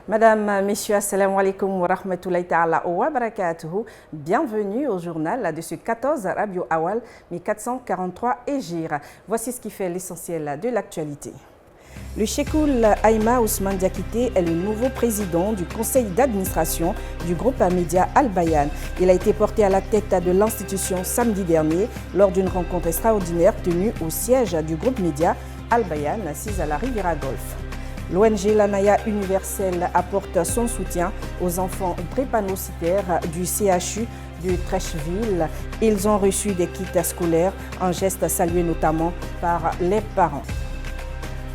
Madame, messieurs, assalamu alaikum wa rahmatullahi ta'ala wa barakatuhu. Bienvenue au journal de ce 14 Rabiul Awwal 1443 Hégire. Voici ce qui fait l'essentiel de l'actualité. Le Cheikhoul Aïma Ousmane Diakité est le nouveau président du conseil d'administration du groupe média Al-Bayan. Il a été porté à la tête de l'institution samedi dernier lors d'une rencontre extraordinaire tenue au siège du groupe média Al-Bayan, assise à la Riviera Golf. L'ONG Lanaya Universelle apporte son soutien aux enfants drépanocytaires du CHU de Trècheville. Ils ont reçu des kits scolaires, un geste salué notamment par les parents.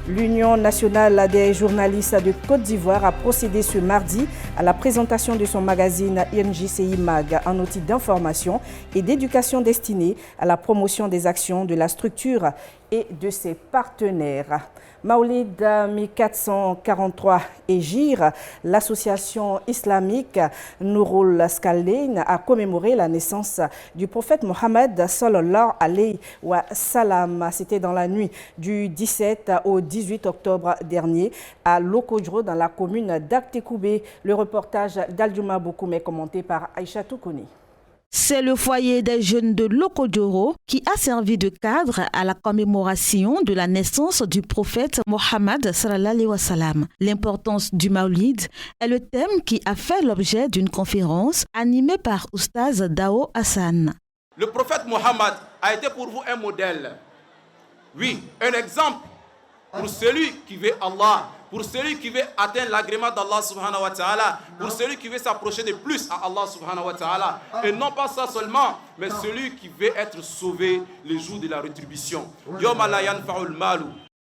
L'Union nationale des journalistes de Côte d'Ivoire a procédé ce mardi à la présentation de son magazine INJCI Mag, un outil d'information et d'éducation destiné à la promotion des actions de la structure et de ses partenaires. Maoulid 1443 Hégire, l'association islamique Nouroul Skalein a commémoré la naissance du prophète Mohammed sallallahu alayhi wa sallam. C'était dans la nuit du 17 au 18 octobre dernier à Lokodjo dans la commune d'Aktekoubé. Le reportage d'Aldiouma Bokoum est commenté par Aïcha Toukouni. C'est le foyer des jeunes de Lokodjoro qui a servi de cadre à la commémoration de la naissance du prophète Mohammed sallallahu alayhi wa sallam. L'importance du Maulid est le thème qui a fait l'objet d'une conférence animée par Oustaz Dao Hassan. Le prophète Mohammed a été pour vous un modèle. Oui, un exemple pour celui qui veut Allah, pour celui qui veut atteindre l'agrément d'Allah subhanahu wa ta'ala, pour celui qui veut s'approcher de plus à Allah subhanahu wa ta'ala. Et non pas ça seulement, mais celui qui veut être sauvé le jour de la rétribution. Yawma la yanfa'ul malu.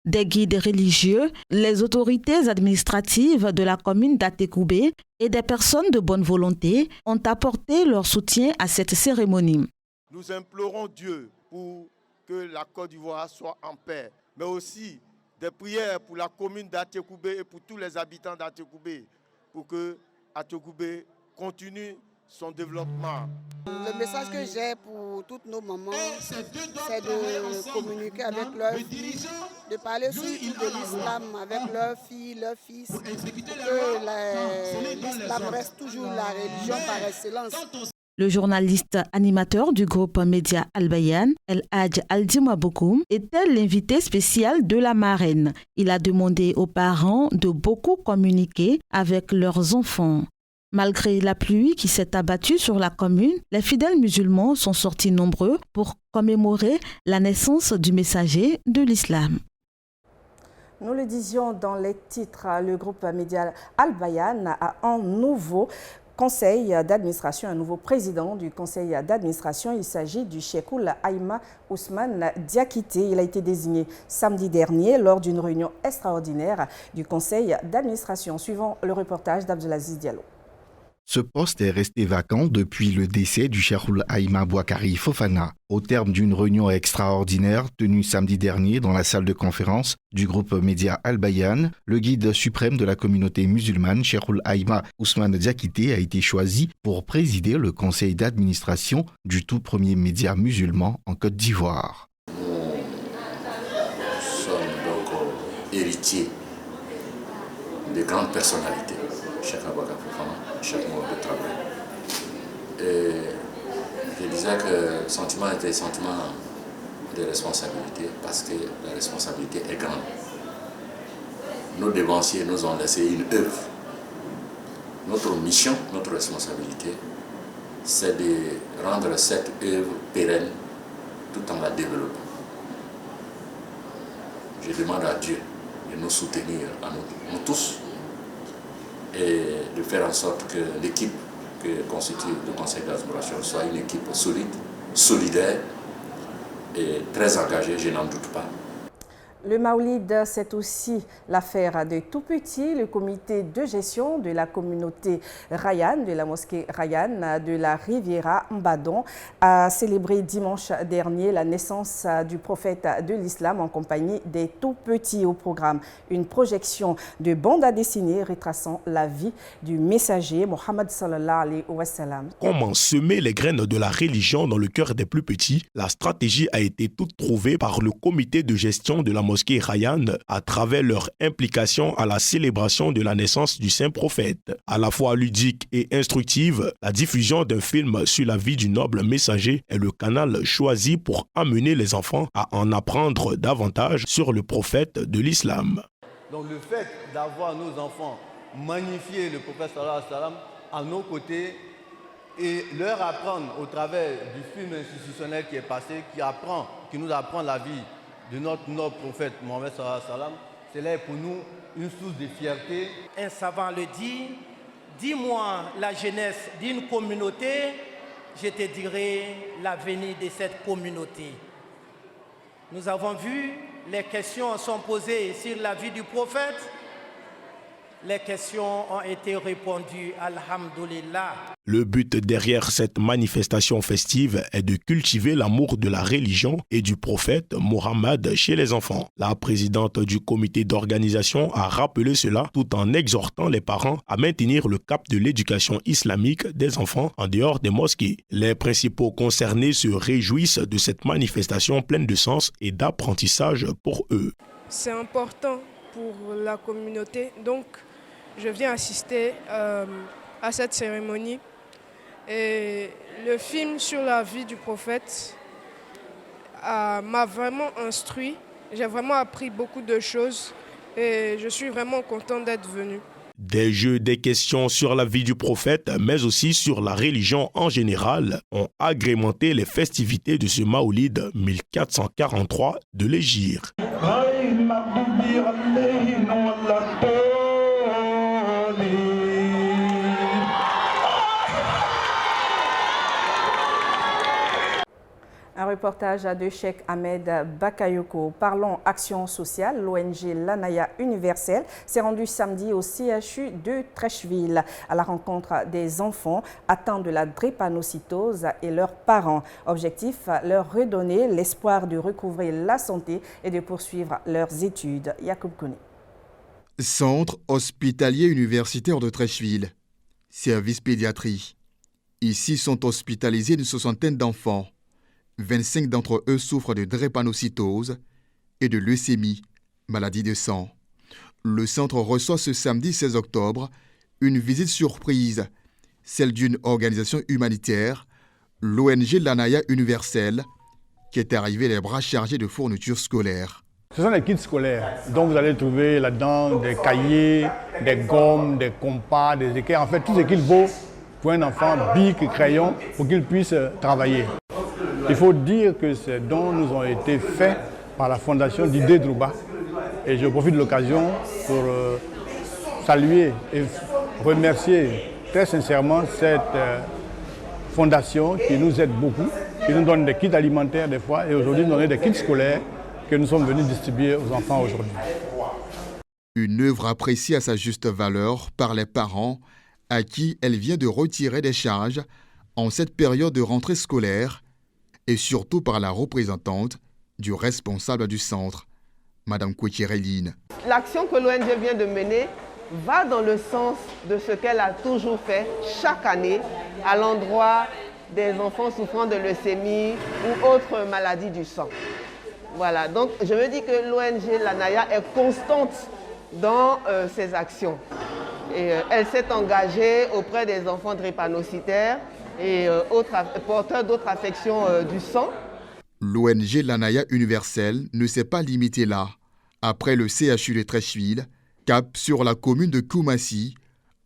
Des guides religieux, les autorités administratives de la commune d'Atekoubé et des personnes de bonne volonté ont apporté leur soutien à cette cérémonie. Nous implorons Dieu pour que la Côte d'Ivoire soit en paix, mais aussi des prières pour la commune d'Atekoubé et pour tous les habitants d'Atekoubé, pour que Atekoubé continue son développement. Le message que j'ai pour toutes nos mamans, c'est de communiquer avec leurs filles, de parler surtout de l'islam avec leurs filles, leurs fils, pour que l'islam reste toujours la religion par excellence. Le journaliste animateur du groupe média Al-Bayan, El Hadj Aldiouma Bokoum, était l'invité spécial de la marraine. Il a demandé aux parents de beaucoup communiquer avec leurs enfants. Malgré la pluie qui s'est abattue sur la commune, les fidèles musulmans sont sortis nombreux pour commémorer la naissance du messager de l'islam. Nous le disions dans les titres, le groupe média Al-Bayan a un nouveau conseil d'administration, un nouveau président du conseil d'administration. Il s'agit du Cheikhoul Aïma Ousmane Diakité. Il a été désigné samedi dernier lors d'une réunion extraordinaire du conseil d'administration. Suivant le reportage d'Abdelaziz Diallo. Ce poste est resté vacant depuis le décès du Cheikhoul Aïma Bouakari Fofana. Au terme d'une réunion extraordinaire tenue samedi dernier dans la salle de conférence du groupe média Al-Bayan, le guide suprême de la communauté musulmane, Cheikhoul Aïma Ousmane Diakité, a été choisi pour présider le conseil d'administration du tout premier média musulman en Côte d'Ivoire. Nous sommes donc héritiers de grandes personnalités. Cheikh Bouakari Fofana, Cheikh Mohamed de travail. Et je disais que le sentiment était un sentiment de responsabilité parce que la responsabilité est grande. Nos dévanciers nous ont laissé une œuvre. Notre mission, notre responsabilité, c'est de rendre cette œuvre pérenne tout en la développant. Je demande à Dieu de nous soutenir, à nous tous, et de faire en sorte que l'équipe que constitue le conseil d'administration soit une équipe solide, solidaire et très engagée, je n'en doute pas. Le Maoulid, c'est aussi l'affaire de tout petits. Le comité de gestion de la communauté Rayan, de la mosquée Rayan, de la Riviera Mbadon, a célébré dimanche dernier la naissance du prophète de l'islam en compagnie des tout petits. Au programme, une projection de bande à dessiner retraçant la vie du messager Mohammed sallallahu alayhi wa sallam. Comment semer les graines de la religion dans le cœur des plus petits? La stratégie a été toute trouvée par le comité de gestion de la mosquée Rayan à travers leur implication à la célébration de la naissance du saint prophète. À la fois ludique et instructive, la diffusion d'un film sur la vie du noble messager est le canal choisi pour amener les enfants à en apprendre davantage sur le prophète de l'islam. Donc le fait d'avoir nos enfants magnifier le prophète sallallahu alayhi wa sallam à nos côtés et leur apprendre au travers du film institutionnel qui est passé, qui nous apprend la vie de notre noble prophète Mohammed sallallahu alayhi wa sallam, c'est là pour nous une source de fierté. Un savant le dit, dis-moi la jeunesse d'une communauté, je te dirai l'avenir de cette communauté. Nous avons vu, les questions sont posées sur la vie du prophète. Les questions ont été répondues, alhamdoulilah. Le but derrière cette manifestation festive est de cultiver l'amour de la religion et du prophète Mohammed chez les enfants. La présidente du comité d'organisation a rappelé cela tout en exhortant les parents à maintenir le cap de l'éducation islamique des enfants en dehors des mosquées. Les principaux concernés se réjouissent de cette manifestation pleine de sens et d'apprentissage pour eux. C'est important pour la communauté, donc je viens assister à cette cérémonie. Et le film sur la vie du prophète m'a vraiment instruit. J'ai vraiment appris beaucoup de choses et je suis vraiment content d'être venu. Des jeux, des questions sur la vie du prophète, mais aussi sur la religion en général, ont agrémenté les festivités de ce Maoulid 1443 de l'Hégire. Un reportage de Cheikh Ahmed Bakayoko. Parlons action sociale. L'ONG Lanaya Universelle s'est rendue samedi au CHU de Trècheville à la rencontre des enfants atteints de la drépanocytose et leurs parents. Objectif, leur redonner l'espoir de recouvrer la santé et de poursuivre leurs études. Yacoub Kone. Centre hospitalier universitaire de Trècheville. Service pédiatrie. Ici sont hospitalisés une soixantaine d'enfants. 25 d'entre eux souffrent de drépanocytose et de leucémie, maladie de sang. Le centre reçoit ce samedi 16 octobre une visite surprise, celle d'une organisation humanitaire, l'ONG Lanaya Universelle, qui est arrivée les bras chargés de fournitures scolaires. Ce sont les kits scolaires, donc vous allez trouver là-dedans des cahiers, des gommes, des compas, des équerres, en fait tout ce qu'il faut pour un enfant, bic, crayon, pour qu'il puisse travailler. Il faut dire que ces dons nous ont été faits par la fondation Didier Drouba. Et je profite de l'occasion pour saluer et remercier très sincèrement cette fondation qui nous aide beaucoup, qui nous donne des kits alimentaires des fois et aujourd'hui nous donne des kits scolaires que nous sommes venus distribuer aux enfants aujourd'hui. Une œuvre appréciée à sa juste valeur par les parents à qui elle vient de retirer des charges en cette période de rentrée scolaire et surtout par la représentante du responsable du centre, Madame Kouetireline. L'action que l'ONG vient de mener va dans le sens de ce qu'elle a toujours fait chaque année à l'endroit des enfants souffrant de leucémie ou autres maladies du sang. Voilà, donc je me dis que l'ONG Lanaya est constante dans ses actions. Et, elle s'est engagée auprès des enfants drépanocytaires et porteurs d'autres affections du sang. L'ONG Lanaya Universelle ne s'est pas limitée là. Après le CHU de Trècheville, cap sur la commune de Koumassi,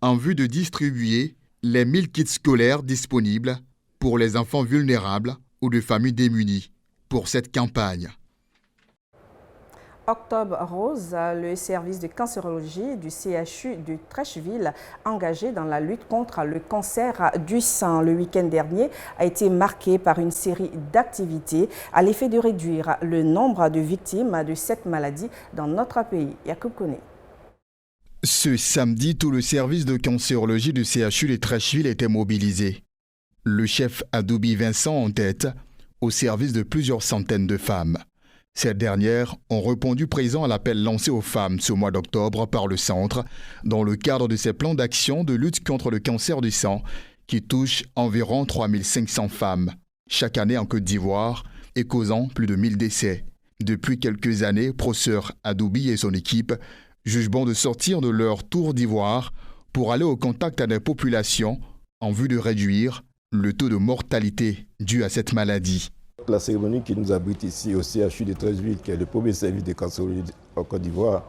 en vue de distribuer les 1000 kits scolaires disponibles pour les enfants vulnérables ou de familles démunies pour cette campagne. Octobre Rose, le service de cancérologie du CHU de Trècheville, engagé dans la lutte contre le cancer du sein. Le week-end dernier a été marqué par une série d'activités à l'effet de réduire le nombre de victimes de cette maladie dans notre pays. Yacoub Kone. Ce samedi, tout le service de cancérologie du CHU de Trècheville était mobilisé. Le chef Adoubi Vincent en tête, au service de plusieurs centaines de femmes. Ces dernières ont répondu présent à l'appel lancé aux femmes ce mois d'octobre par le centre dans le cadre de ses plans d'action de lutte contre le cancer du sang qui touche environ 3500 femmes chaque année en Côte d'Ivoire et causant plus de 1000 décès. Depuis quelques années, professeur Adoubi et son équipe jugent bon de sortir de leur tour d'ivoire pour aller au contact des populations en vue de réduire le taux de mortalité dû à cette maladie. La cérémonie qui nous abrite ici au CHU de Treichville, qui est le premier service de cancérologie en Côte d'Ivoire,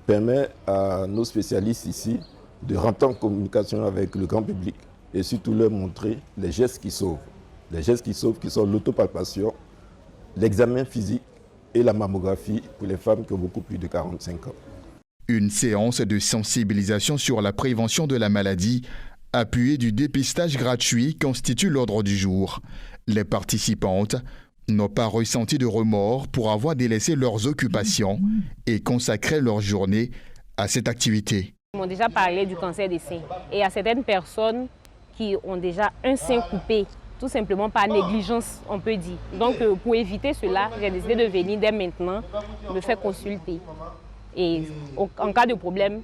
permet à nos spécialistes ici de rentrer en communication avec le grand public et surtout leur montrer les gestes qui sauvent. Les gestes qui sauvent qui sont l'autopalpation, l'examen physique et la mammographie pour les femmes qui ont beaucoup plus de 45 ans. Une séance de sensibilisation sur la prévention de la maladie, appuyée du dépistage gratuit, constitue l'ordre du jour. Les participantes n'ont pas ressenti de remords pour avoir délaissé leurs occupations et consacré leur journée à cette activité. Ils m'ont déjà parlé du cancer des seins et il y a certaines personnes qui ont déjà un sein coupé, tout simplement par négligence, on peut dire. Donc pour éviter cela, j'ai décidé de venir dès maintenant me faire consulter et en cas de problème,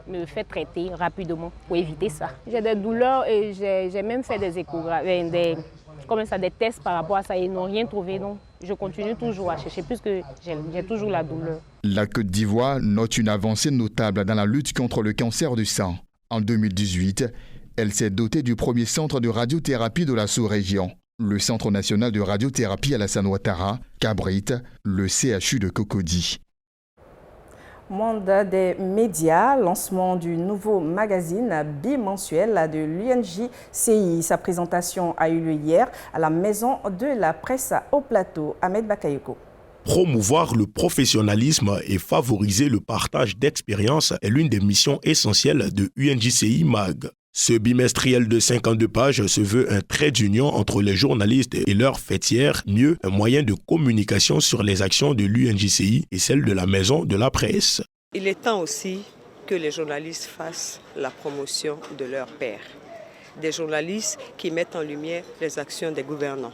me faire traiter rapidement pour éviter ça. J'ai des douleurs et j'ai même fait des échographies, des tests par rapport à ça et ils n'ont rien trouvé. Donc je continue toujours à chercher puisque j'ai toujours la douleur. La Côte d'Ivoire note une avancée notable dans la lutte contre le cancer du sein. En 2018, elle s'est dotée du premier centre de radiothérapie de la sous-région, le Centre national de radiothérapie Alassane Ouattara, qu'abrite le CHU de Cocody. Monde des médias, lancement du nouveau magazine bimensuel de l'UNJCI. Sa présentation a eu lieu hier à la Maison de la Presse au Plateau. Ahmed Bakayoko. Promouvoir le professionnalisme et favoriser le partage d'expériences est l'une des missions essentielles de UNJCI MAG. Ce bimestriel de 52 pages se veut un trait d'union entre les journalistes et leurs fêtières, mieux un moyen de communication sur les actions de l'UNJCI et celles de la Maison de la Presse. Il est temps aussi que les journalistes fassent la promotion de leurs pairs. Des journalistes qui mettent en lumière les actions des gouvernants,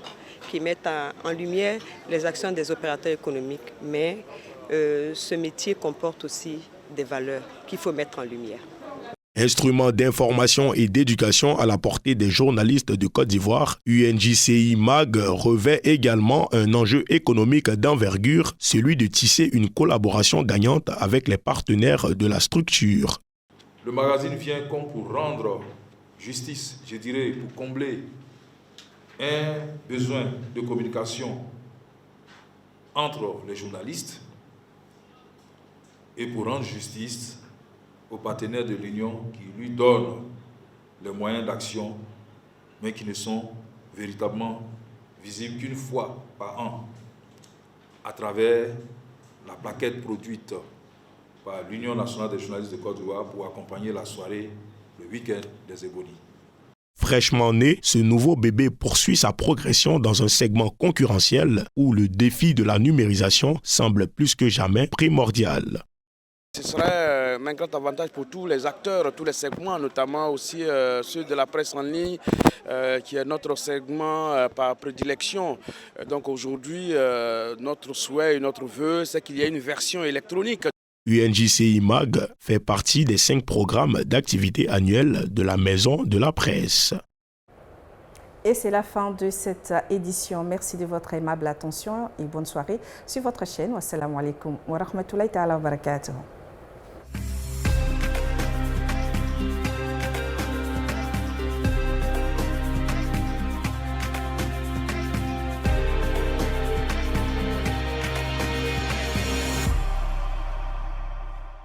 qui mettent en lumière les actions des opérateurs économiques, mais ce métier comporte aussi des valeurs qu'il faut mettre en lumière. Instrument d'information et d'éducation à la portée des journalistes de Côte d'Ivoire, UNJCI MAG revêt également un enjeu économique d'envergure, celui de tisser une collaboration gagnante avec les partenaires de la structure. Le magazine vient comme pour rendre justice, je dirais, pour combler un besoin de communication entre les journalistes et pour rendre justice aux partenaires de l'Union qui lui donnent les moyens d'action, mais qui ne sont véritablement visibles qu'une fois par an, à travers la plaquette produite par l'Union nationale des journalistes de Côte d'Ivoire pour accompagner la soirée, le week-end des Ébonies. Fraîchement né, ce nouveau bébé poursuit sa progression dans un segment concurrentiel où le défi de la numérisation semble plus que jamais primordial. Ce serait un grand avantage pour tous les acteurs, tous les segments, notamment aussi ceux de la presse en ligne, qui est notre segment par prédilection. Donc aujourd'hui, notre souhait et notre vœu, c'est qu'il y ait une version électronique. UNJCI MAG fait partie des 5 programmes d'activité annuels de la Maison de la Presse. Et c'est la fin de cette édition. Merci de votre aimable attention et bonne soirée sur votre chaîne. Wassalamu alaikum wa rahmatullahi ta'ala wa barakatuh.